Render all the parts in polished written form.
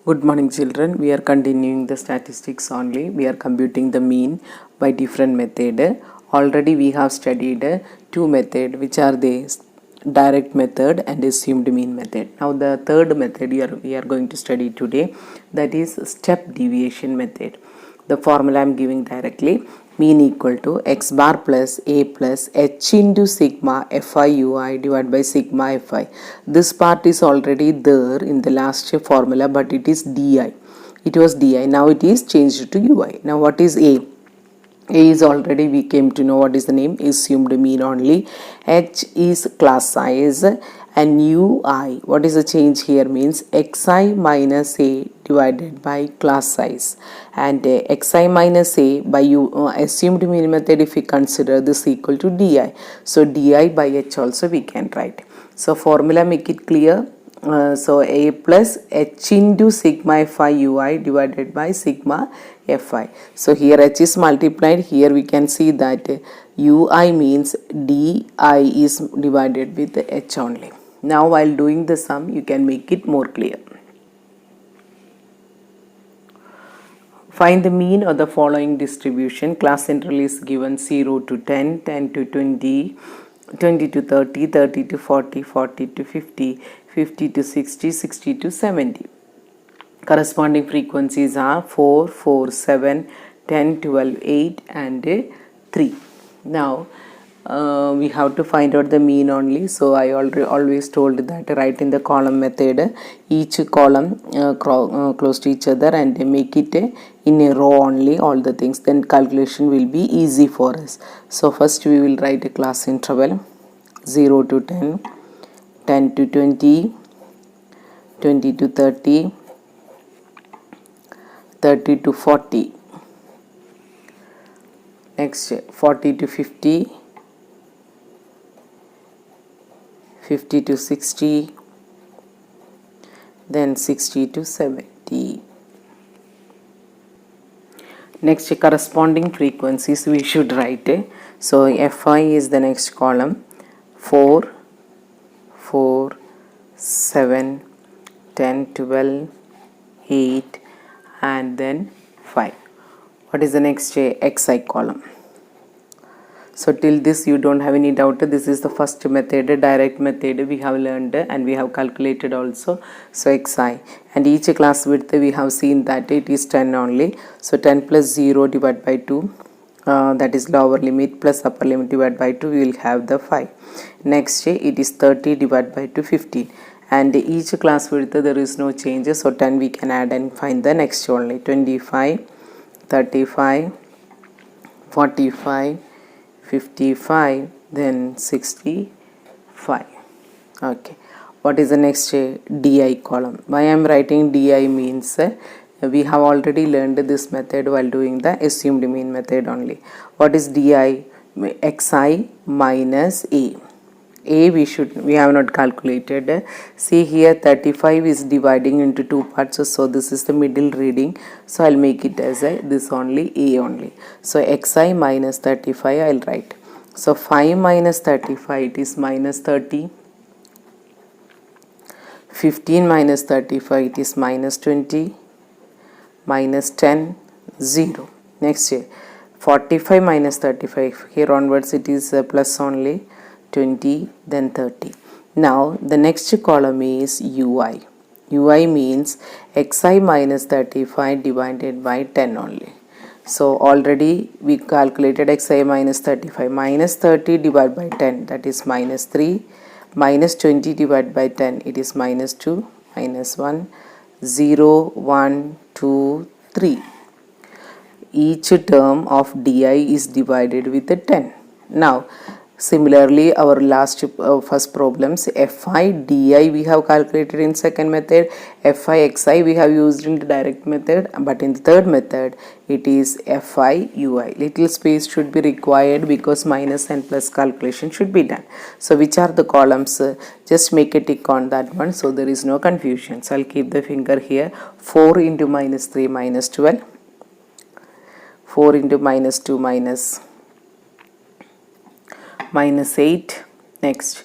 Good morning, children. We are continuing the statistics only. We are computing the mean by different method. Already we have studied two method, which are the direct method and assumed mean method. Now the third method we are going to study today, that is step deviation method. The formula I am giving directly: mean equal to x bar plus a plus h into sigma fi ui divided by sigma fi. This part is already there in the last formula, but it is di. It was di. Now it is changed to ui. Now what is a? A is already we came to know what is the name, assumed mean only. H is class size, and ui, what is the change here, means xi minus a divided by class size, and xi minus a by assumed mean method, if we consider this equal to di, so di by h also we can write. So formula make it clear. So a plus h into sigma fi ui divided by sigma fi. So here h is multiplied. Here we can see that ui means di is divided with h only. Now while doing the sum, you can make it more clear. Find the mean of the following distribution. Class interval is given 0 to 10, 10 to 20, 20 to 30, 30 to 40, 40 to 50, 50 to 60, 60 to 70. Corresponding frequencies are 4, 4, 7, 10, 12, 8 and 3. Now we have to find out the mean only. So I always told that write in the column method, each column close to each other, and make it in a row only, all the things, then calculation will be easy for us. So first we will write a class interval 0 to 10, 10 to 20, 20 to 30, 30 to 40, next 40 to 50, 50 to 60, then 60 to 70. Next corresponding frequencies we should write. So fi is the next column, 4, 4, 7, 10, 12, 8 and then 5. What is the next xi column? So till this you don't have any doubt. This is the first method, direct method we have learned and we have calculated also. So xi, and each class width we have seen that it is 10 only. So 10 plus 0 divided by 2, that is lower limit plus upper limit divided by 2, we will have the 5. Next it is 30 divided by 2, 15, and each class width there is no changes. So 10 we can add and find the next only. 25, 35, 45, 55, then 65. Okay, what is the next di column? Why I am writing di means we have already learned this method while doing the assumed mean method only. What is di? Xi minus a. We have not calculated. See here 35 is dividing into two parts, so this is the middle reading, so I'll make it as this only, a only. So xi minus 35 I'll write. So 5 minus 35, it is minus 30. 15 minus 35, it is minus 20, minus 10, 0. Next 45 minus 35, here onwards it is plus only, 20, then 30. Now the next column is ui. Ui means xi minus 35 divided by 10 only. So already we calculated xi minus 35, minus 30 divided by 10, that is minus 3, minus 20 divided by 10, it is minus 2, minus 1, 0, 1, 2, 3. Each term of di is divided with a 10. Now similarly, our last first problems, fi di we have calculated in second method, fi xi we have used in the direct method, but in the third method it is fi ui. Little space should be required because minus and plus calculation should be done. So which are the columns? Just make a tick on that one so there is no confusion. So I'll keep the finger here. 4 into minus 3 minus 12, 4 into minus 2 minus 8. Next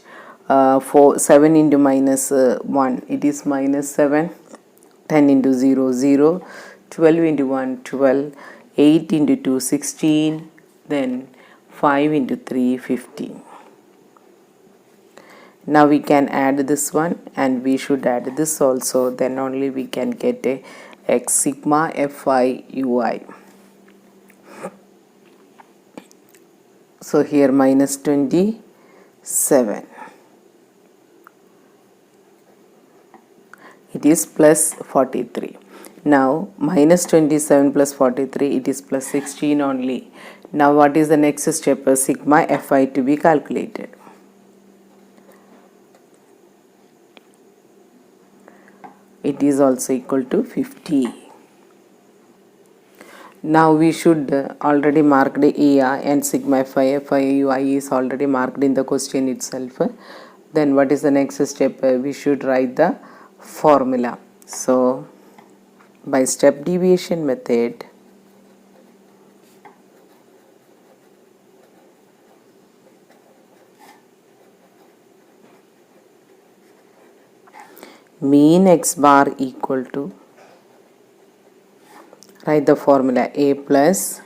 7 into minus 1, it is minus 7. 10 into 0, 0, 12 into 1, 12, 8 into 2, 16, then 5 into 3, 15. Now we can add this one and we should add this also, then only we can get a x sigma fi ui. So here minus 27. It is plus 43. Now minus 27 plus 43, it is plus 16 only. Now what is the next step? Sigma fi to be calculated. It is also equal to 50. Now we should already marked area and sigma fi ui is already marked in the question itself. Then what is the next step? We should write the formula. So by step deviation method, mean x bar equal to, write the formula a plus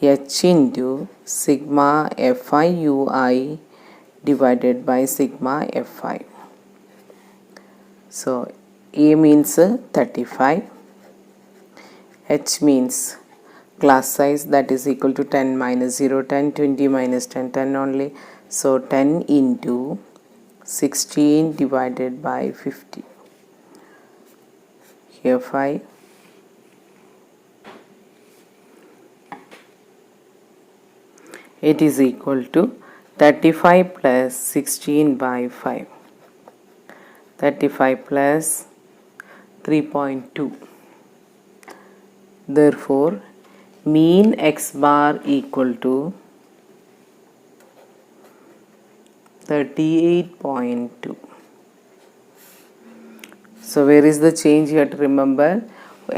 h into sigma fi ui divided by sigma fi. So a means 35, h means class size, that is equal to 10 minus 0, 10, 20 minus 10, 10 only. So 10 into 16 divided by 50. Here 5. It is equal to 35 plus 16 by 5. 35 plus 3.2. Therefore, mean x bar equal to 38.2. So where is the change? You have to remember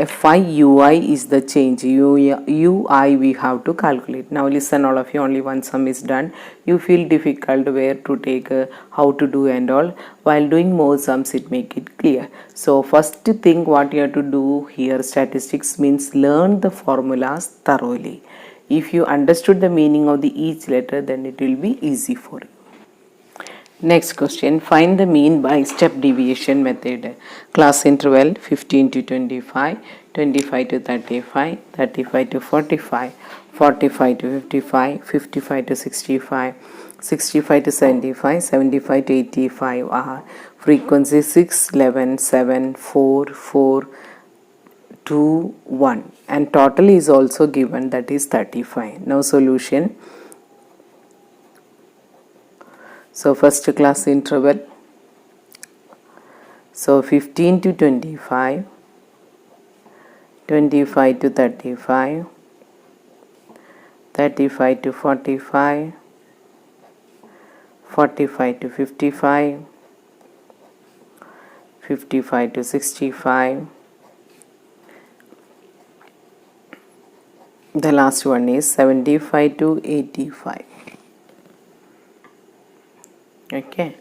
fi ui is the change. Ui we have to calculate. Now listen all of you, only one sum is done. You feel difficult where to take, how to do and all. While doing more sums it make it clear. So first thing what you have to do here, statistics means learn the formulas thoroughly. If you understood the meaning of the each letter, then it will be easy for you. Next question, find the mean by step deviation method. Class interval 15 to 25, 25 to 35, 35 to 45, 45 to 55, 55 to 65, 65 to 75, 75 to 85 are frequency 6, 11, 7, 4, 4, 2, 1 and total is also given, that is 35. Now solution. So first class interval, so 15 to 25, 25 to 35, 35 to 45, 45 to 55, 55 to 65, the last one is 75 to 85. Okay,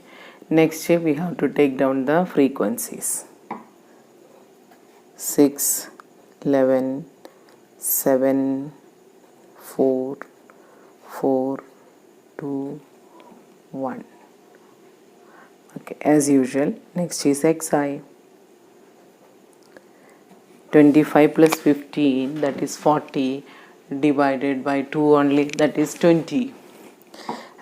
next we have to take down the frequencies. 6, 11, 7, 4, 4, 2, 1. Okay, as usual. Next is xi. 25 plus 15, that is 40, divided by 2 only, that is 20.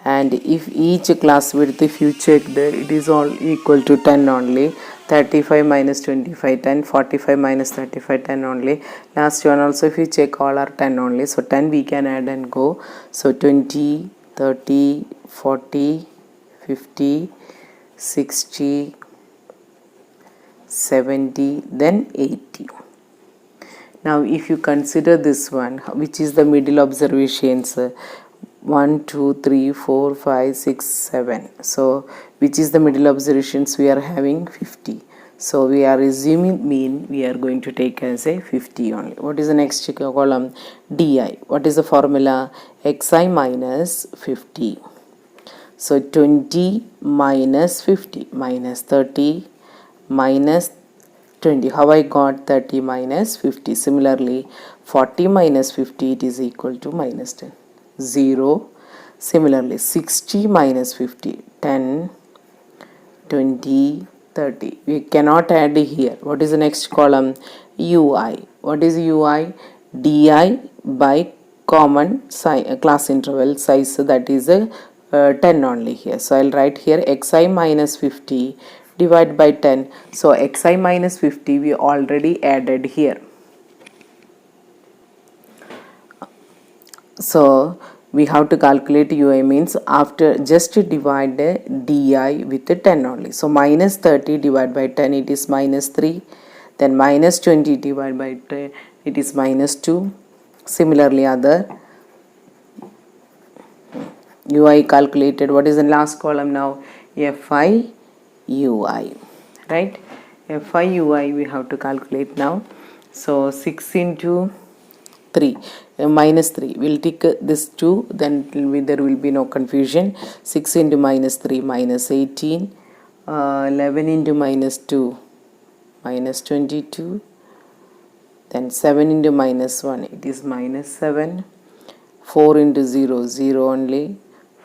And if each class width, if you check there, it is all equal to 10 only. 35 minus 25, 10, 45 minus 35, 10 only. Last one also, if you check, all are 10 only. So 10 we can add and go. So 20, 30, 40, 50, 60, 70, then 80. Now if you consider this one, which is the middle observations, 1, 2, 3, 4, 5, 6, 7. So which is the middle observations? We are having 50. So we are assuming mean, we are going to take as a 50 only. What is the next column? Di. What is the formula? Xi minus 50. So 20 minus 50 minus 30 minus 20. How I got 30 minus 50? Similarly, 40 minus 50, it is equal to minus 10. 0. Similarly, 60 minus 50, 10, 20, 30. We cannot add here. What is the next column? UI. What is UI? DI by common class interval size, that is a 10 only here. So I'll write here xi minus 50 divide by 10. So xi minus 50 we already added here. So we have to calculate UI, means after just divide DI with 10 only. So minus 30 divided by 10, it is minus 3. Then minus 20 divided by 10, it is minus 2. Similarly, other UI calculated. What is the last column now? FI UI, right? FI UI we have to calculate now. So 6 into 3 minus 3, we'll take this 2, then there will be no confusion. 6 into minus 3 minus 18, 11 into minus 2 minus 22, then 7 into minus 1, it is minus 7, 4 into 0, 0 only,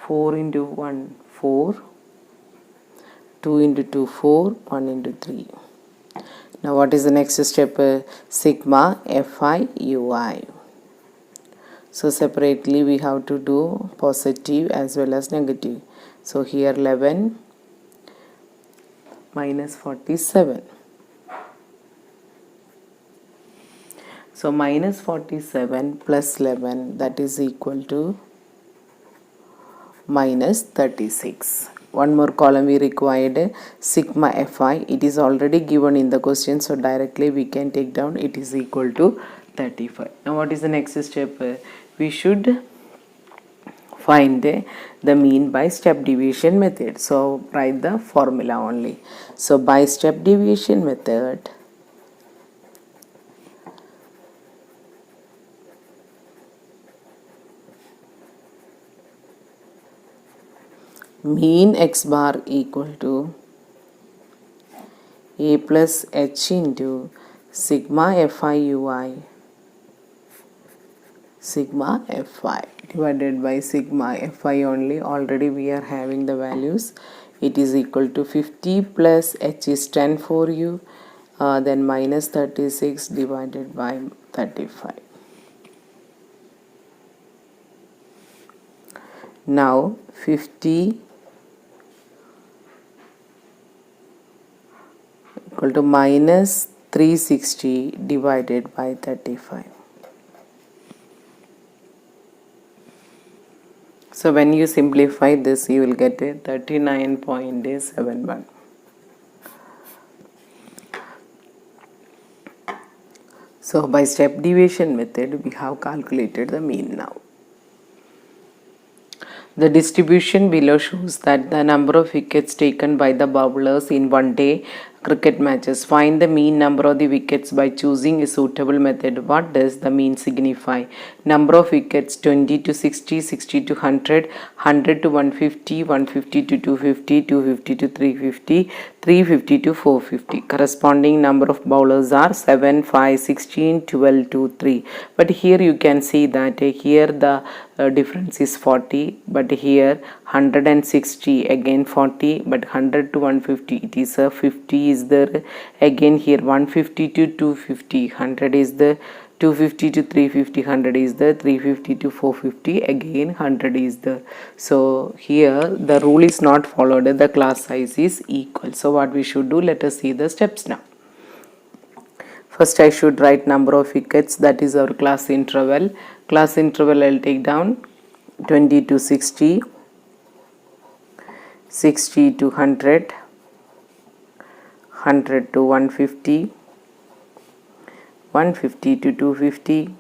4 into 1, 4, 2 into 2, 4, 1 into 3. Now what is the next step? Sigma Fi UI. So separately we have to do positive as well as negative. So here 11 minus 47. So minus 47 plus 11, that is equal to minus 36. One more column we required, sigma Fi. It is already given in the question, so directly we can take down, it is equal to 35. Now what is the next step? We should find the mean by step deviation method. So write the formula only. So by step deviation method, mean x bar equal to a plus h into sigma Fi ui sigma Fi divided by sigma Fi only. Already we are having the values. It is equal to 50 plus h is 10 for you, then minus 36 divided by 35. Now 50 equal to minus 360 divided by 35. So when you simplify this, you will get a 39.71. So by step deviation method, we have calculated the mean now. The distribution below shows that the number of wickets taken by the bowlers in one day cricket matches. Find the mean number of the wickets by choosing a suitable method. What does the mean signify? Number of wickets 20 to 60, 60 to 100, 100 to 150, 150 to 250, 250 to 350, 350 to 450. Corresponding number of bowlers are 7, 5, 16, 12, 2, 3. But here you can see that here the difference is 40, but here 160 again 40, but 100 to 150 it is a 50 is there. Again here 150 to 250, 100 is the 250 to 350, 100 is the 350 to 450, again 100 is the. So here the rule is not followed, the class size is equal. So what we should do, let us see the steps now. First I should write number of wickets, that is our class interval. Class interval I'll take down 20 to 60, 60 to 100, 100 to 150, 150 to 250,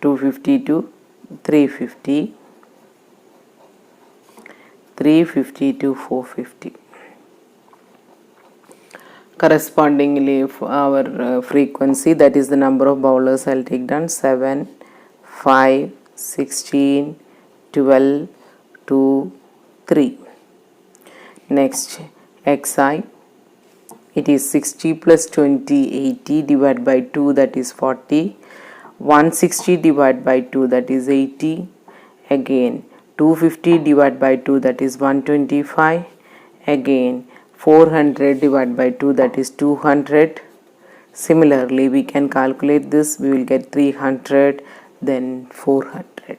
250 to 350, 350 to 450. Correspondingly our frequency, that is the number of bowlers, I'll take down 7, 5, 16, 12, 2, 3. Next xi It is 60 plus 20, 80 divided by 2, that is 40. 160 divided by 2, that is 80. Again 250 divided by 2, that is 125. Again 400 divided by 2, that is 200. Similarly, we can calculate this. We will get 300, then 400.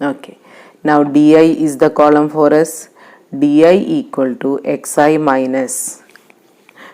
Okay. Now di is the column for us. Di equal to xi minus.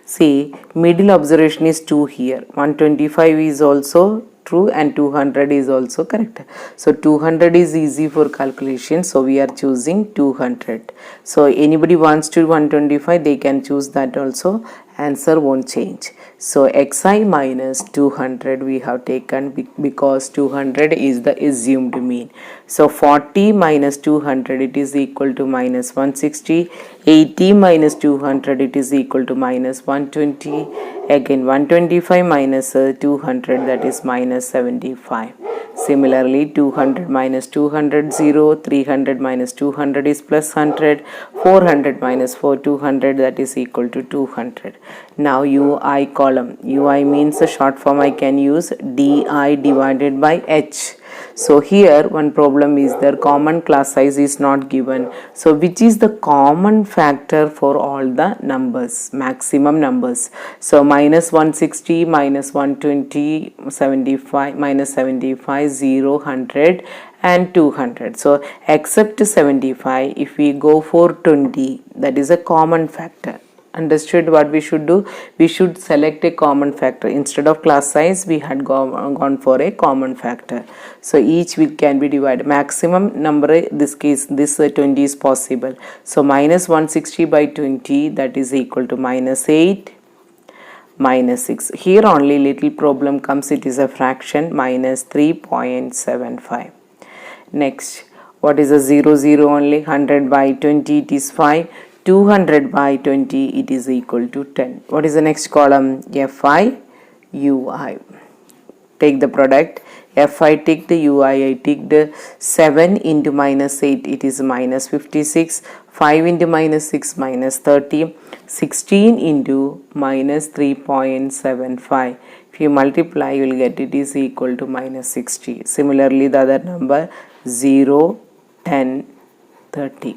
See, middle observation is 2 here. 125 is also true and 200 is also correct. So 200 is easy for calculation, so we are choosing 200. So anybody wants to 125, they can choose that also. Answer won't change. So xi minus 200 we have taken because 200 is the assumed mean. So 40 minus 200, it is equal to minus 160. 80 minus 200, it is equal to minus 120. Again 125 minus 200, that is minus 75. Similarly 200 minus 200, 0. 300 minus 200 is plus 100. 400 minus 200, that is equal to 200. Now ui column. Ui means a short form I can use di divided by h. So here one problem is there, common class size is not given. So which is the common factor for all the numbers, maximum numbers? So minus 160, minus 120, 75, minus 75, 0, 100 and 200. So except 75, if we go for 20, that is a common factor. Understood what we should do? We should select a common factor. Instead of class size, we had gone for a common factor. So each can be divided. Maximum number, this case, this 20 is possible. So minus 160 by 20, that is equal to minus 8, minus 6. Here only little problem comes, it is a fraction, minus 3.75. Next, what is a 0, 0 only? 100 by 20, it is 5. 200 by 20, it is equal to 10. What is the next column? Fi, ui. Take the product. Fi ticked, ui I ticked. 7 into minus 8, it is minus 56. 5 into minus 6, minus 30. 16 into minus 3.75. If you multiply, you will get it is equal to minus 60. Similarly, the other number 0, 10, 30.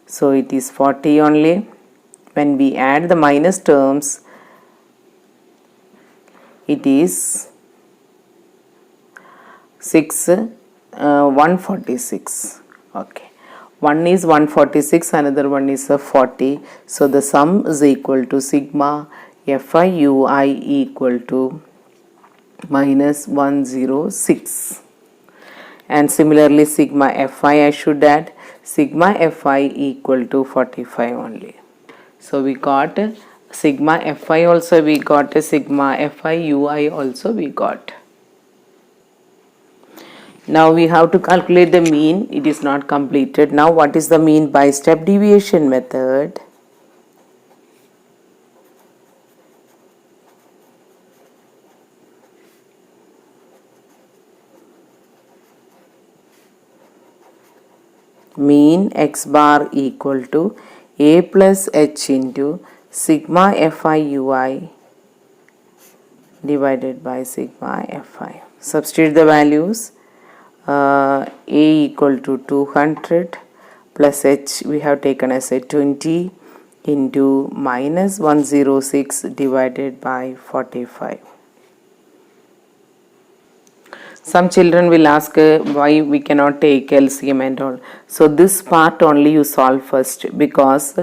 So it is 40 only. When we add the minus terms, it is 146. Okay. One is 146, another one is 40. So the sum is equal to sigma FIUI equal to minus 106. And similarly sigma Fi I should add. Sigma Fi equal to 45 only. So we got sigma Fi also, we got a sigma Fi Ui also we got. Now we have to calculate the mean. It is not completed. Now what is the mean by step deviation method? Mean x bar equal to a plus h into sigma Fi Ui divided by sigma Fi. Substitute the values. A equal to 200 plus h we have taken as a 20 into minus 106 divided by 45. Some children will ask why we cannot take LCM and all. So this part only you solve first, because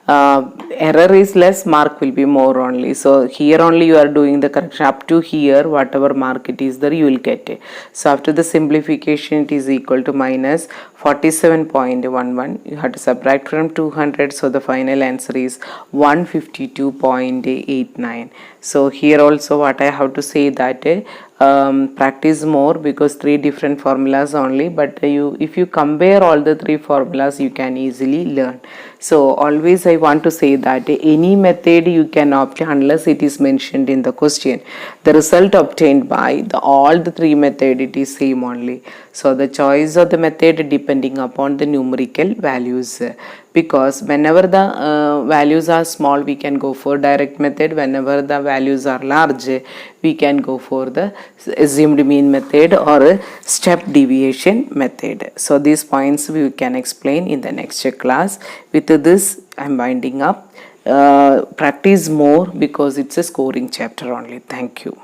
error is less, mark will be more only. So here only you are doing the correction. Up to here, whatever mark it is there, you will get it. So after the simplification, it is equal to minus 47.11. You have to subtract from 200. So the final answer is 152.89. So here also what I have to say that practice more, because 3 different formulas only, but if you compare all the 3 formulas, you can easily learn. So always I want to say that any method you can opt unless it is mentioned in the question. The result obtained by all the 3 method, it is same only. So the choice of the method depending upon the numerical values. because whenever the values are small we can go for direct method, whenever the values are large we can go for the assumed mean method or a step deviation method. So these points we can explain in the next class. With this I'm winding up. Practice more because it's a scoring chapter only. Thank you.